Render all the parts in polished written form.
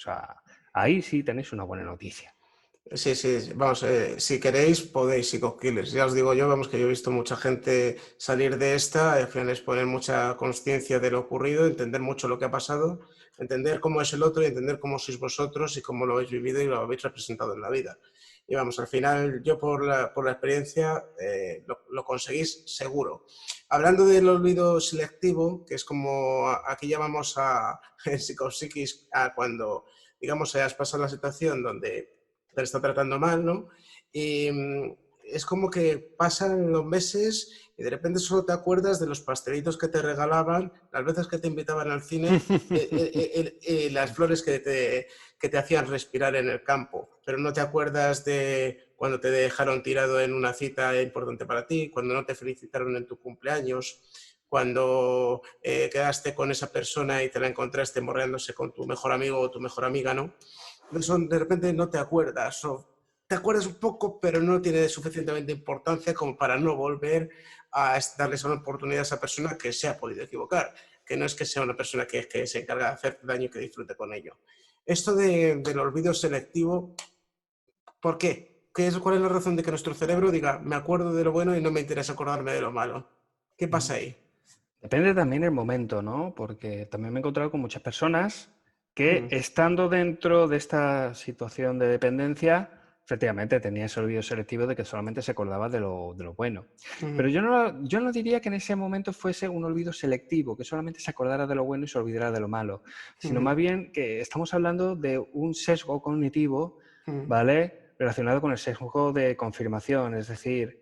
sea, ahí sí tenéis una buena noticia. Sí, sí, vamos, si queréis podéis, psico-killers. Ya os digo yo, vamos, que yo he visto mucha gente salir de esta, y al final es poner mucha conciencia de lo ocurrido, entender mucho lo que ha pasado, entender cómo es el otro y entender cómo sois vosotros y cómo lo habéis vivido y lo habéis representado en la vida. Y vamos, al final yo por la experiencia lo conseguís seguro. Hablando del olvido selectivo, que es como aquí llamamos en psicopsiquis a cuando, digamos, has pasado la situación donde te está tratando mal, ¿no? Y es como que pasan los meses y de repente solo te acuerdas de los pastelitos que te regalaban, las veces que te invitaban al cine, las flores que te hacían respirar en el campo, pero no te acuerdas de cuando te dejaron tirado en una cita importante para ti, cuando no te felicitaron en tu cumpleaños, cuando quedaste con esa persona y te la encontraste morreándose con tu mejor amigo o tu mejor amiga, ¿no? Eso de repente no te acuerdas o te acuerdas un poco, pero no tiene suficientemente importancia como para no volver a darles una oportunidad a esa persona que se ha podido equivocar, que no es que sea una persona que se encarga de hacerte daño y que disfrute con ello. Esto del olvido selectivo, ¿por qué? ¿Cuál es la razón de que nuestro cerebro diga, me acuerdo de lo bueno y no me interesa acordarme de lo malo? ¿Qué pasa ahí? Depende también el momento, ¿no? Porque también me he encontrado con muchas personas que Mm, estando dentro de esta situación de dependencia, efectivamente tenía ese olvido selectivo de que solamente se acordaba de lo bueno. Pero mm, yo no diría que en ese momento fuese un olvido selectivo, que solamente se acordara de lo bueno y se olvidara de lo malo, sino más mm, bien que estamos hablando de un sesgo cognitivo, mm, ¿vale? Relacionado con el sesgo de confirmación, es decir,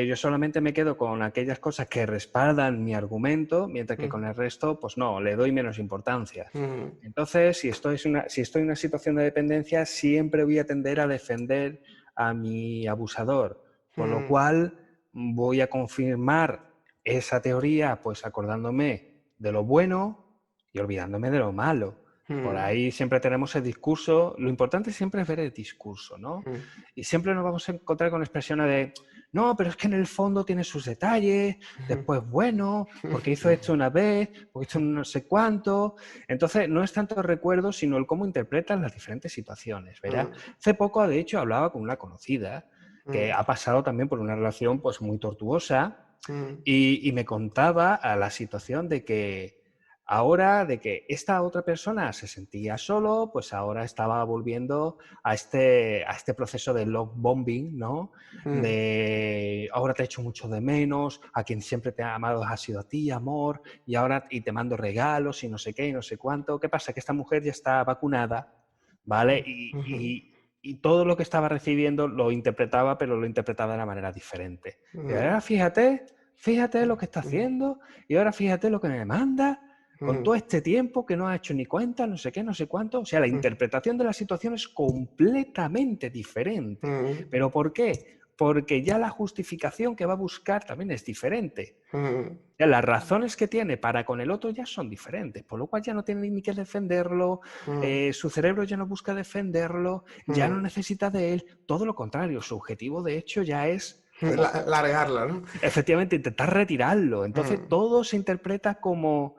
yo solamente me quedo con aquellas cosas que respaldan mi argumento, mientras que mm, con el resto, pues no, le doy menos importancia. mm, Entonces, si estoy en una situación de dependencia, siempre voy a tender a defender a mi abusador, con lo mm, cual voy a confirmar esa teoría, pues acordándome de lo bueno y olvidándome de lo malo. Por mm, ahí siempre tenemos el discurso, lo importante siempre es ver el discurso, ¿no? mm, Y siempre nos vamos a encontrar con expresiones de, no, pero es que en el fondo tiene sus detalles, mm, después bueno, porque hizo mm, esto una vez, porque hizo no sé cuánto. Entonces, no es tanto el recuerdo, sino el cómo interpretas las diferentes situaciones, ¿verdad? mm, Hace poco, de hecho, hablaba con una conocida que mm, ha pasado también por una relación pues muy tortuosa mm, y me contaba a la situación de que ahora, de que esta otra persona se sentía solo, pues ahora estaba volviendo a este proceso de love bombing, ¿no? mm, De ahora te echo mucho de menos, a quien siempre te ha amado ha sido a ti, amor, y ahora y te mando regalos y no sé qué y no sé cuánto. ¿Qué pasa? Que esta mujer ya está vacunada, ¿vale? mm, Y todo lo que estaba recibiendo lo interpretaba, pero lo interpretaba de una manera diferente. Y mm, ahora fíjate lo que está mm, haciendo, y ahora fíjate lo que me manda, con mm, todo este tiempo que no ha hecho ni cuenta, no sé qué, no sé cuánto. O sea, la mm, interpretación de la situación es completamente diferente. mm, ¿Pero por qué? Porque ya la justificación que va a buscar también es diferente. mm, Ya las razones que tiene para con el otro ya son diferentes, por lo cual ya no tiene ni que defenderlo, su cerebro ya no busca defenderlo, ya no mm. necesita de él, todo lo contrario, su objetivo de hecho ya es Largarla, ¿no? efectivamente intentar retirarlo. Entonces Mm, todo se interpreta como...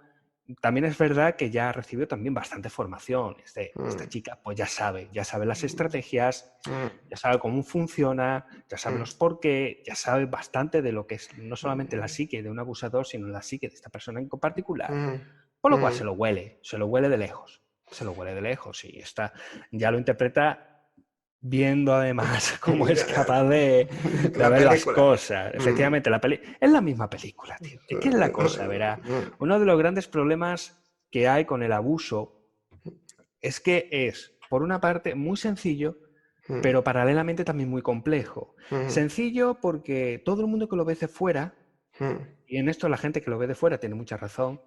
También es verdad que ya recibió también bastante formación. Esta mm, chica pues ya sabe las estrategias, mm, ya sabe cómo funciona, ya sabe mm, los por qué, ya sabe bastante de lo que es no solamente la psique de un abusador, sino la psique de esta persona en particular. mm, Por lo cual mm, se lo huele de lejos, se lo huele de lejos y está, ya lo interpreta viendo además cómo es capaz de La ver las película. cosas. Mm, Efectivamente, la peli es la misma película, tío. Es que es la cosa, verá. Uno de los grandes problemas que hay con el abuso es que es, por una parte, muy sencillo, mm, pero paralelamente también muy complejo. mm, Sencillo porque todo el mundo que lo ve de fuera, mm, y en esto la gente que lo ve de fuera tiene mucha razón,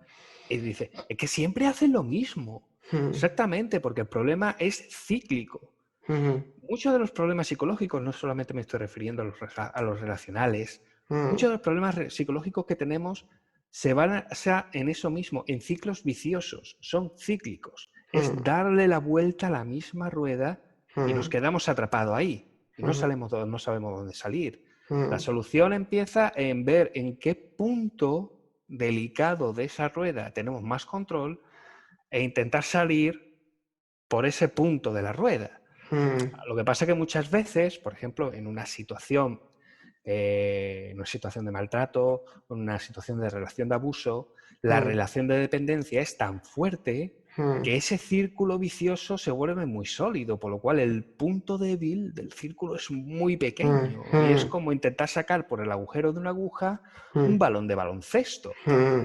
y dice, es que siempre hacen lo mismo. mm, Exactamente, porque el problema es cíclico. mm, Muchos de los problemas psicológicos, no solamente me estoy refiriendo a los relacionales, mm, muchos de los problemas psicológicos que tenemos se basan en eso mismo, en ciclos viciosos, son cíclicos. Es mm, darle la vuelta a la misma rueda y nos mm, quedamos atrapados ahí y mm, no sabemos dónde salir. La mm, solución empieza en ver en qué punto delicado de esa rueda tenemos más control e intentar salir por ese punto de la rueda. Mm, Lo que pasa es que muchas veces, por ejemplo, en una situación de maltrato, en una situación de relación de abuso, la mm, relación de dependencia es tan fuerte mm, que ese círculo vicioso se vuelve muy sólido, por lo cual el punto débil del círculo es muy mm, pequeño y es mm, como intentar sacar por el agujero de una aguja un mm, balón de baloncesto. mm,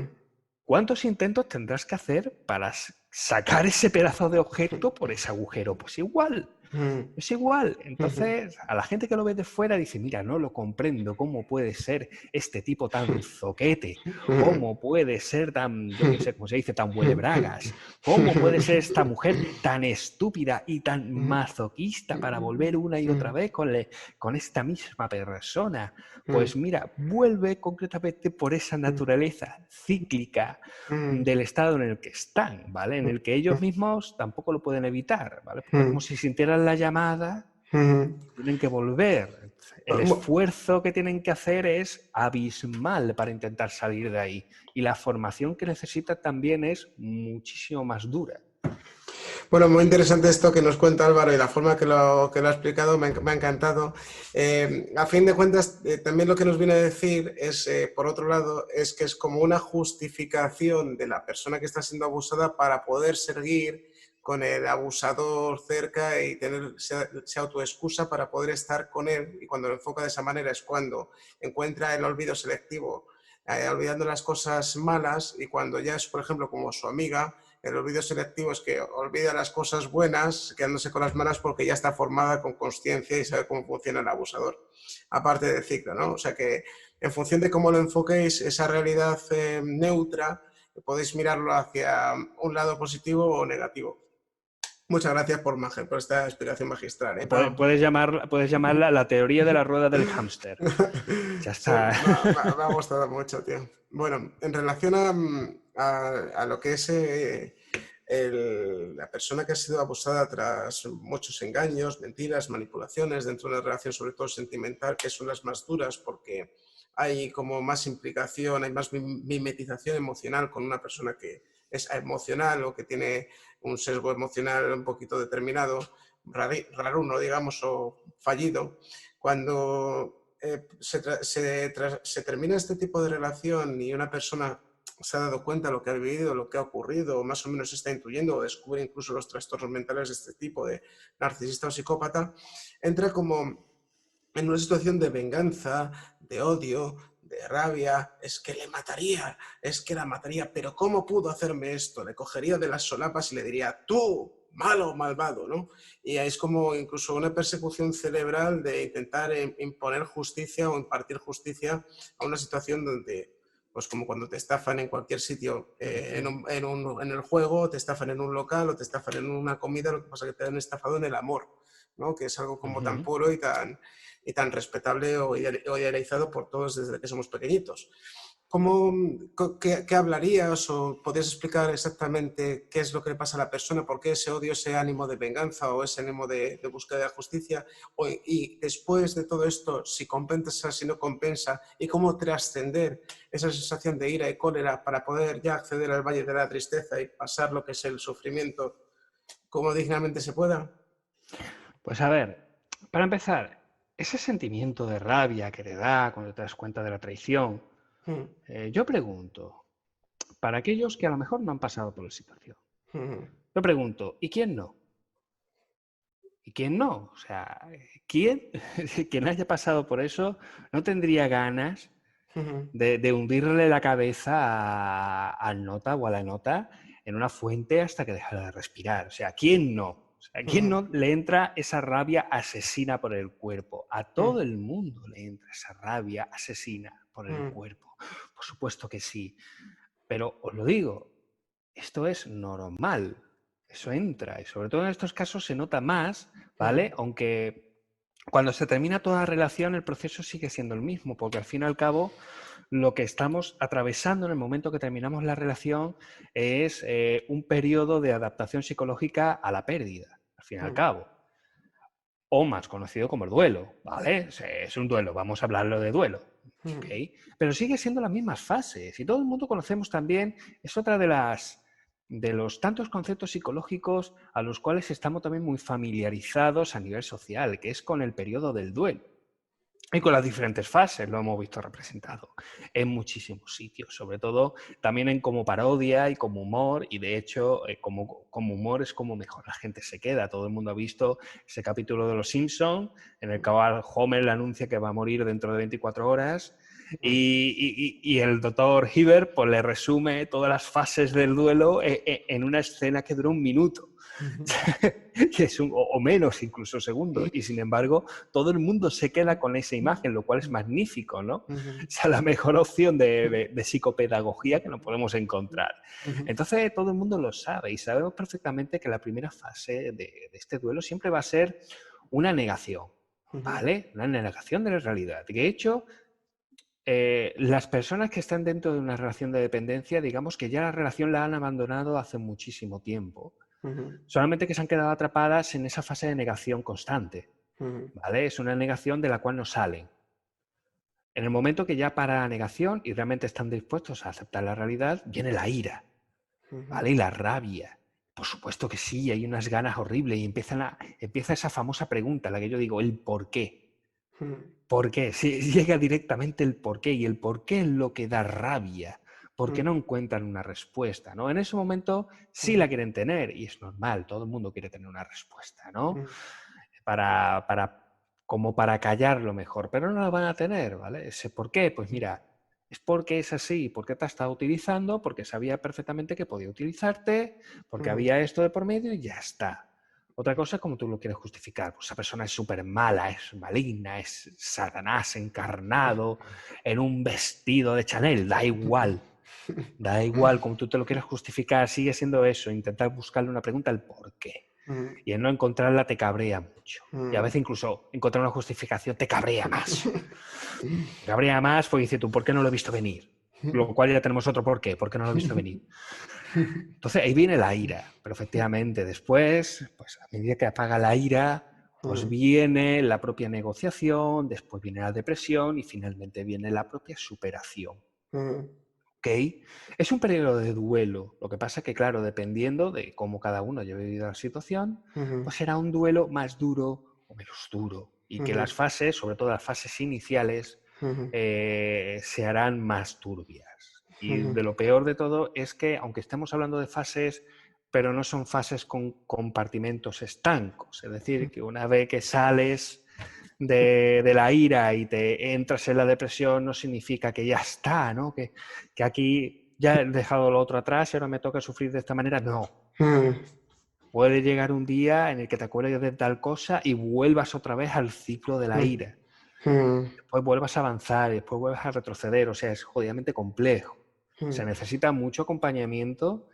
¿Cuántos intentos tendrás que hacer para sacar ese pedazo de objeto por ese agujero? Pues igual. mm, Es igual. mm, Entonces, a la gente que lo ve de fuera dice, mira, no lo comprendo, ¿cómo puede ser este tipo tan zoquete? ¿Cómo puede ser tan, yo qué sé, cómo se dice, tan huele bragas? ¿Cómo puede ser esta mujer tan estúpida y tan masoquista para volver una y otra vez con esta misma persona? Pues mira, vuelve concretamente por esa naturaleza cíclica del estado en el que están, ¿vale? En el que ellos mismos tampoco lo pueden evitar, ¿vale? Porque es como si sintieran la llamada y tienen que volver. El esfuerzo que tienen que hacer es abismal para intentar salir de ahí. Y la formación que necesitan también es muchísimo más dura. Bueno, muy interesante esto que nos cuenta Álvaro y la forma que lo ha explicado me ha encantado. A fin de cuentas, también lo que nos viene a decir es, por otro lado, es que es como una justificación de la persona que está siendo abusada para poder seguir con el abusador cerca y tener esa autoexcusa para poder estar con él. Y cuando lo enfoca de esa manera es cuando encuentra el olvido selectivo, olvidando las cosas malas, y cuando ya es, por ejemplo, como su amiga, el olvido selectivo es que olvida las cosas buenas, quedándose con las malas porque ya está formada con consciencia y sabe cómo funciona el abusador. Aparte del ciclo, ¿no? O sea que en función de cómo lo enfoquéis, esa realidad neutra, podéis mirarlo hacia un lado positivo o negativo. Muchas gracias por esta explicación magistral. ¿Eh? Puedes llamarla la teoría de la rueda del hámster. Ya Sí, está. me ha gustado mucho, tío. Bueno, en relación a lo que es la persona que ha sido abusada tras muchos engaños, mentiras, manipulaciones dentro de una relación, sobre todo sentimental, que son las más duras porque hay como más implicación, hay más mimetización emocional con una persona que es emocional o que tiene un sesgo emocional un poquito determinado, raruno, digamos, o fallido. Cuando se termina este tipo de relación y una persona se ha dado cuenta de lo que ha vivido, lo que ha ocurrido, o más o menos está intuyendo o descubre incluso los trastornos mentales de este tipo de narcisista o psicópata, entra como en una situación de venganza, de odio, de rabia, es que le mataría, es que la mataría, pero ¿cómo pudo hacerme esto? Le cogería de las solapas y le diría, tú, malo, malvado, ¿no? Y es como incluso una persecución cerebral de intentar imponer justicia o impartir justicia a una situación donde, pues como cuando te estafan en cualquier sitio, en el juego, te estafan en un local o te estafan en una comida, lo que pasa es que te han estafado en el amor, ¿no? Que es algo como tan puro y tan respetable o idealizado por todos desde que somos pequeñitos. ¿Qué hablarías o podrías explicar exactamente qué es lo que le pasa a la persona? ¿Por qué ese odio, ese ánimo de venganza o ese ánimo de búsqueda de justicia? Y después de todo esto, si compensa, si no compensa, y cómo trascender esa sensación de ira y cólera para poder ya acceder al valle de la tristeza y pasar lo que es el sufrimiento como dignamente se pueda. Pues a ver, para empezar, ese sentimiento de rabia que te da cuando te das cuenta de la traición, Mm, yo pregunto, para aquellos que a lo mejor no han pasado por la situación, mm, yo pregunto, ¿y quién no? ¿Y quién no? O sea, ¿quién que no haya pasado por eso no tendría ganas mm, de hundirle la cabeza al nota o a la nota en una fuente hasta que dejara de respirar? O sea, ¿quién no? O sea, ¿a quién mm, no le entra esa rabia asesina por el cuerpo? A mm, todo el mundo le entra esa rabia asesina por el mm, cuerpo. Por supuesto que sí. Pero os lo digo, esto es normal. Eso entra. Y sobre todo en estos casos se nota más, ¿vale? mm, Aunque cuando se termina toda relación el proceso sigue siendo el mismo, porque al fin y al cabo lo que estamos atravesando en el momento que terminamos la relación es un periodo de adaptación psicológica a la pérdida, al fin y al mm, cabo. O más conocido como el duelo, ¿vale? Es un duelo, vamos a hablarlo de duelo. ¿Ok? mm, Pero sigue siendo las mismas fases y todo el mundo conocemos también, es otra de los tantos conceptos psicológicos a los cuales estamos también muy familiarizados a nivel social, que es con el periodo del duelo. Y con las diferentes fases lo hemos visto representado en muchísimos sitios, sobre todo también en como parodia y como humor, y de hecho como humor es como mejor la gente se queda. Todo el mundo ha visto ese capítulo de Los Simpson en el cual Homer le anuncia que va a morir dentro de 24 horas y el doctor Hibbert pues, le resume todas las fases del duelo en una escena que dura un minuto. Que es o menos incluso segundos, y sin embargo todo el mundo se queda con esa imagen, lo cual es magnífico, ¿no? O sea, la mejor opción de psicopedagogía que nos podemos encontrar. Entonces todo el mundo lo sabe y sabemos perfectamente que la primera fase de este duelo siempre va a ser una negación, ¿vale? Una negación de la realidad. De hecho, las personas que están dentro de una relación de dependencia, digamos que ya la relación la han abandonado hace muchísimo tiempo. Solamente que se han quedado atrapadas en esa fase de negación constante, ¿vale? Es una negación de la cual no salen. En el momento que ya para la negación y realmente están dispuestos a aceptar la realidad, viene la ira, ¿vale? Y la rabia. Por supuesto que sí, hay unas ganas horribles y empieza esa famosa pregunta, la que yo digo, el por qué. ¿Por qué? Si llega directamente el por qué, y el por qué es lo que da rabia. Porque no encuentran una respuesta, ¿no? En ese momento sí la quieren tener, y es normal, todo el mundo quiere tener una respuesta, ¿no? Como para callarlo mejor, pero no la van a tener, ¿vale? Ese por qué, pues mira, es porque es así, porque te ha estado utilizando, porque sabía perfectamente que podía utilizarte, porque había esto de por medio y ya está. Otra cosa es como tú lo quieres justificar. Pues esa persona es súper mala, es maligna, es Satanás encarnado en un vestido de Chanel. Da igual. Da igual como tú te lo quieres justificar. Sigue siendo eso. Intentar buscarle una pregunta al por qué. Y el no encontrarla te cabrea mucho. Y a veces incluso encontrar una justificación te cabrea más. Te cabrea más porque dices tú, ¿por qué no lo he visto venir? Lo cual ya tenemos otro por qué. ¿Por qué no lo he visto venir? Entonces ahí viene la ira, pero efectivamente después, pues a medida que apaga la ira, pues viene la propia negociación, después viene la depresión y finalmente viene la propia superación. ¿Ok? Es un periodo de duelo. Lo que pasa es que, claro, dependiendo de cómo cada uno haya vivido la situación, pues será un duelo más duro o menos duro. Y que las fases, sobre todo las fases iniciales, se harán más turbias. Y de lo peor de todo es que, aunque estemos hablando de fases, pero no son fases con compartimentos estancos. Es decir, que una vez que sales de la ira y te entras en la depresión, no significa que ya está, ¿no? Que aquí ya he dejado lo otro atrás y ahora me toca sufrir de esta manera. No. Puede llegar un día en el que te acuerdes de tal cosa y vuelvas otra vez al ciclo de la ira. Después vuelvas a avanzar y después vuelvas a retroceder. O sea, es jodidamente complejo. Se necesita mucho acompañamiento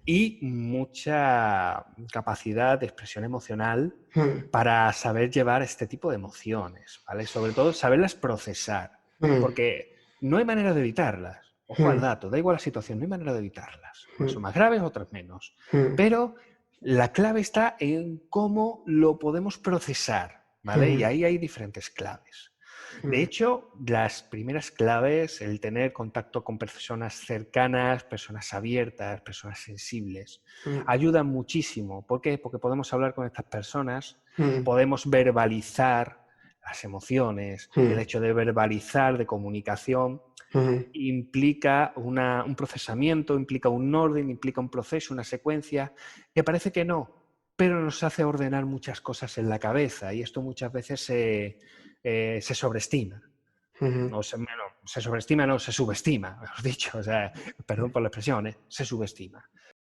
y mucha capacidad de expresión emocional para saber llevar este tipo de emociones, ¿vale? Sobre todo saberlas procesar, porque no hay manera de evitarlas. Ojo al dato, da igual la situación, no hay manera de evitarlas. Unas son más graves, otras menos. Pero la clave está en cómo lo podemos procesar, ¿vale? Y ahí hay diferentes claves. De hecho, las primeras claves, el tener contacto con personas cercanas, personas abiertas, personas sensibles, ayudan muchísimo. ¿Por qué? Porque podemos hablar con estas personas, podemos verbalizar las emociones. El hecho de verbalizar, de comunicación, implica un procesamiento, implica un orden, implica un proceso, una secuencia, que parece que no, pero nos hace ordenar muchas cosas en la cabeza, y esto muchas veces se sobreestima. No, se sobreestima, no, se subestima, mejor dicho. O sea, perdón por la expresión, se subestima.